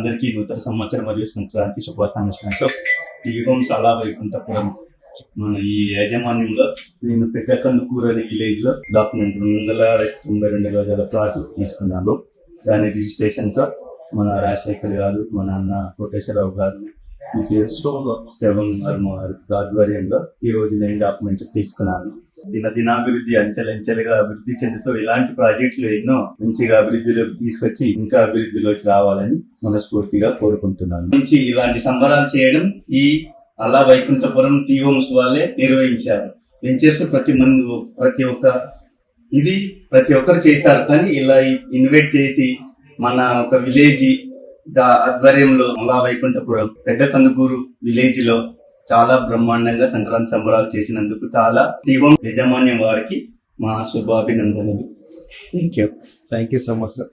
అందరికీ నూతన సంవత్సరం మరియు సంక్రాంతి శుభాకాంక్షలు. టీ హోమ్స్ అలా వైకుంఠపురం మన ఈ యాజమాన్యంలో నేను పెద్ద కందుకూరని విలేజ్ లో డాక్యుమెంట్ 292 గజాల ప్లాట్ తీసుకున్నాను. దాని రిజిస్ట్రేషన్ తో మన రాజశేఖర్ గారు, మన అన్న కోటేశ్వరరావు గారు, శ్రవణ్ వర్మ గారు ఆధ్వర్యంలో ఈ రోజు నేను డాక్యుమెంట్స్ తీసుకున్నాను. దినాభివృద్ధి అంచెలంచెలుగా అభివృద్ధి చెందుతూ ఇలాంటి ప్రాజెక్టులు ఎన్నో మంచిగా అభివృద్ధిలోకి తీసుకొచ్చి ఇంకా అభివృద్ధిలోకి రావాలని మనస్ఫూర్తిగా కోరుకుంటున్నాను. నుంచి ఇలాంటి సంబరాలు చేయడం ఈ అలా వైకుంఠపురం టీ హోమ్స్ వాళ్ళే నిర్వహించారు. వెంచర్స్ ప్రతి ఒక్కరు చేస్తారు, కానీ ఇలా ఇన్వైట్ చేసి మన ఒక విలేజ్ ఆధ్వర్యంలో అలా వైకుంఠపురం పెద్ద కందుకూరు విలేజ్ లో చాలా బ్రహ్మాండంగా సంక్రాంతి సంబరాలు చేసినందుకు చాలా టీ హోమ్ యాజమాన్యం వారికి మా శుభాభినందనలు. Thank you so much sir.